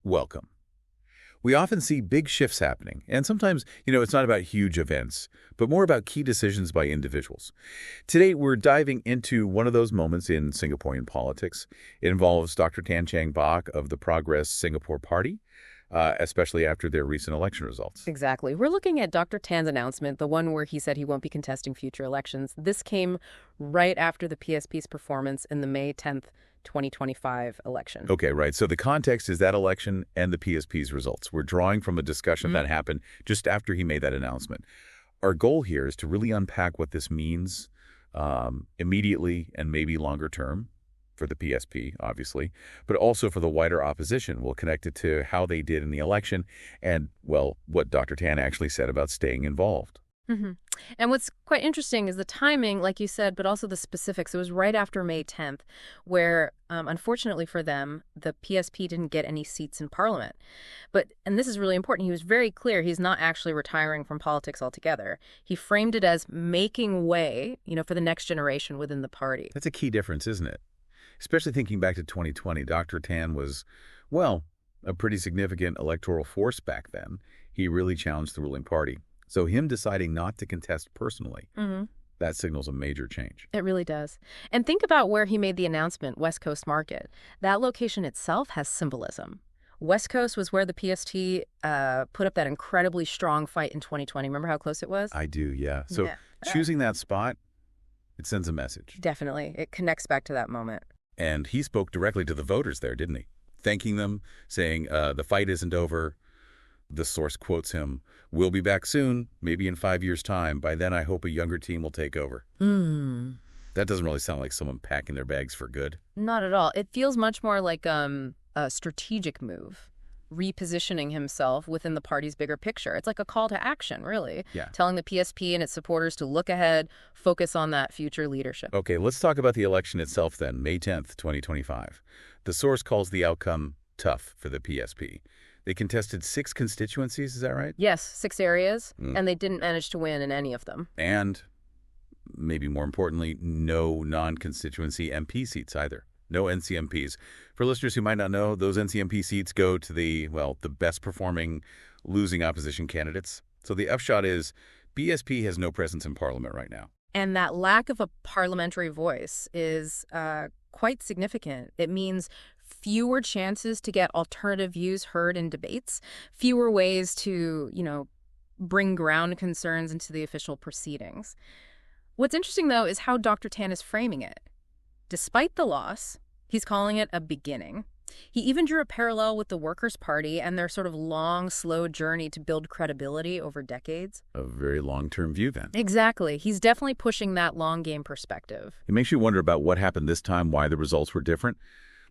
welcome. We often see big shifts happening, and sometimes, it's not about huge events, but more about key decisions by individuals. Today, we're diving into one of those moments in Singaporean politics. It involves Dr. Tan Cheng Bock of the Progress Singapore Party, especially after their recent election results. Exactly. We're looking at Dr. Tan's announcement, the one where he said he won't be contesting future elections. This came right after the PSP's performance in the May 10th, 2025 election. Okay, right. So the context is that election and the PSP's results. We're drawing from a discussion that happened just after he made that announcement. Our goal here is to really unpack what this means immediately and maybe longer term for the PSP, obviously, but also for the wider opposition. We'll connect it to how they did in the election and, well, what Dr. Tan actually said about staying involved. And what's quite interesting is the timing, like you said, but also the specifics. It was right after May 10th, where, unfortunately for them, the PSP didn't get any seats in Parliament. And this is really important, he was very clear he's not actually retiring from politics altogether. He framed it as making way, for the next generation within the party. That's a key difference, isn't it? Especially thinking back to 2020, Dr. Tan was, well, a pretty significant electoral force back then. He really challenged the ruling party. So him deciding not to contest personally, that signals a major change. It really does. And think about where he made the announcement, West Coast Market. That location itself has symbolism. West Coast was where the PST put up that incredibly strong fight in 2020. Remember how close it was? I do, yeah. So choosing that spot, it sends a message. Definitely. It connects back to that moment. And he spoke directly to the voters there, didn't he? Thanking them, saying the fight isn't over. The source quotes him, "We'll be back soon, maybe in 5 years' time. By then, I hope a younger team will take over." That doesn't really sound like someone packing their bags for good. Not at all. It feels much more like a strategic move, repositioning himself within the party's bigger picture. It's like a call to action, really. Yeah. Telling the PSP and its supporters to look ahead, focus on that future leadership. Okay, let's talk about the election itself then, May 10th, 2025. The source calls the outcome tough for the PSP. They contested 6 constituencies, is that right? Yes, 6 areas, and they didn't manage to win in any of them. And, maybe more importantly, no non-constituency MP seats either. No NCMPs. For listeners who might not know, those NCMP seats go to the best performing losing opposition candidates. So the upshot is BSP has no presence in Parliament right now. And that lack of a parliamentary voice is quite significant. It means fewer chances to get alternative views heard in debates, fewer ways to, bring ground concerns into the official proceedings. What's interesting, though, is how Dr. Tan is framing it. Despite the loss, he's calling it a beginning. He even drew a parallel with the Workers' Party and their sort of long, slow journey to build credibility over decades. A very long-term view, then. Exactly. He's definitely pushing that long-game perspective. It makes you wonder about what happened this time, why the results were different.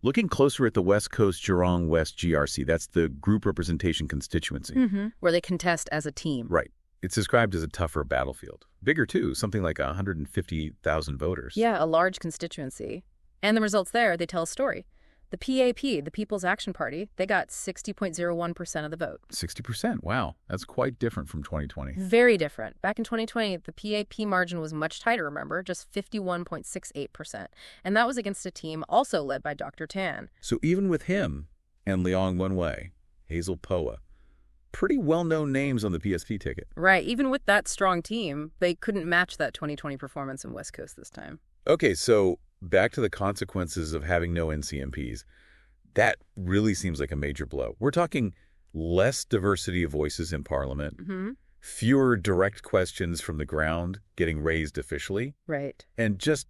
Looking closer at the West Coast Jurong West GRC, that's the group representation constituency. Where they contest as a team. Right. It's described as a tougher battlefield. Bigger, too, something like 150,000 voters. Yeah, a large constituency. And the results there, they tell a story. The PAP, the People's Action Party, they got 60.01% of the vote. 60%? Wow. That's quite different from 2020. Very different. Back in 2020, the PAP margin was much tighter, remember, just 51.68%. And that was against a team also led by Dr. Tan. So even with him and Leong, Hazel, pretty well-known names on the PSP ticket. Right. Even with that strong team, they couldn't match that 2020 performance in West Coast this time. Okay, so back to the consequences of having no NCMPs. That really seems like a major blow. We're talking less diversity of voices in Parliament, fewer direct questions from the ground getting raised officially, right, and just,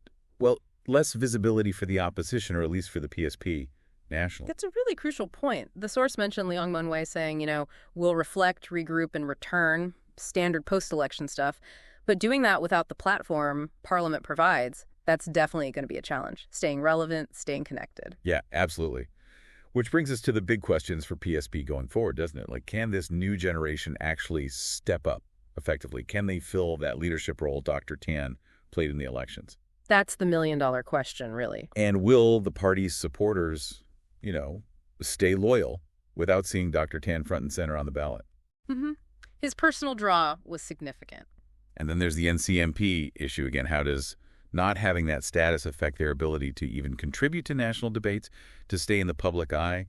less visibility for the opposition, or at least for the PSP nationally. That's a really crucial point. The source mentioned Leong saying, we'll reflect, regroup, and return, standard post-election stuff. But doing that without the platform Parliament provides, that's definitely going to be a challenge. Staying relevant, staying connected. Yeah, absolutely. Which brings us to the big questions for PSP going forward, doesn't it? Like, can this new generation actually step up effectively? Can they fill that leadership role Dr. Tan played in the elections? That's the million-dollar question, really. And will the party's supporters, stay loyal without seeing Dr. Tan front and center on the ballot? His personal draw was significant. And then there's the NCMP issue again. How does not having that status affect their ability to even contribute to national debates, to stay in the public eye?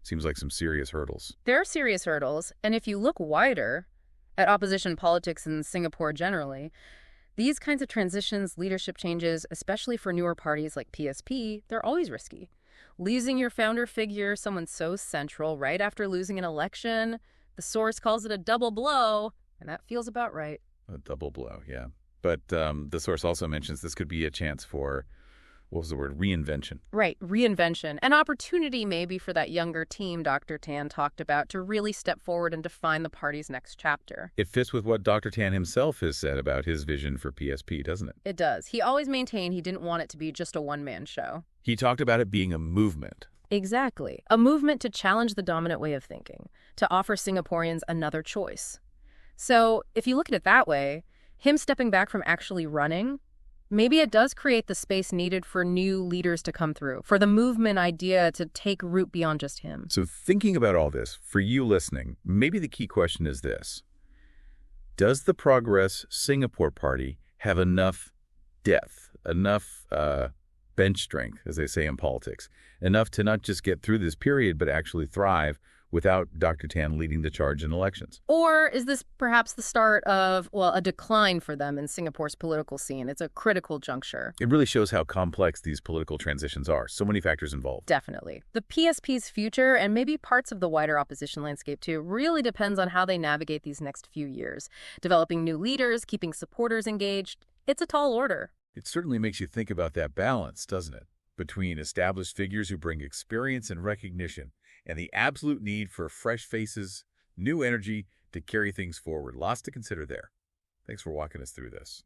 Seems like some serious hurdles. There are serious hurdles, and if you look wider at opposition politics in Singapore generally, these kinds of transitions, leadership changes, especially for newer parties like PSP, they're always risky. Losing your founder figure, someone so central, right after losing an election, the source calls it a double blow, and that feels about right. A double blow, yeah. But the source also mentions this could be a chance for, what was the word, reinvention. Right, reinvention. An opportunity maybe for that younger team Dr. Tan talked about to really step forward and define the party's next chapter. It fits with what Dr. Tan himself has said about his vision for PSP, doesn't it? It does. He always maintained he didn't want it to be just a one-man show. He talked about it being a movement. Exactly. A movement to challenge the dominant way of thinking, to offer Singaporeans another choice. So, if you look at it that way, him stepping back from actually running, maybe it does create the space needed for new leaders to come through, for the movement idea to take root beyond just him. So thinking about all this, for you listening, maybe the key question is this. Does the Progress Singapore Party have enough depth, enough bench strength, as they say in politics, enough to not just get through this period, but actually thrive without Dr. Tan leading the charge in elections? Or is this perhaps the start of, well, a decline for them in Singapore's political scene? It's a critical juncture. It really shows how complex these political transitions are. So many factors involved. Definitely. The PSP's future, and maybe parts of the wider opposition landscape too, really depends on how they navigate these next few years. Developing new leaders, keeping supporters engaged, it's a tall order. It certainly makes you think about that balance, doesn't it? Between established figures who bring experience and recognition, and the absolute need for fresh faces, new energy to carry things forward. Lots to consider there. Thanks for walking us through this.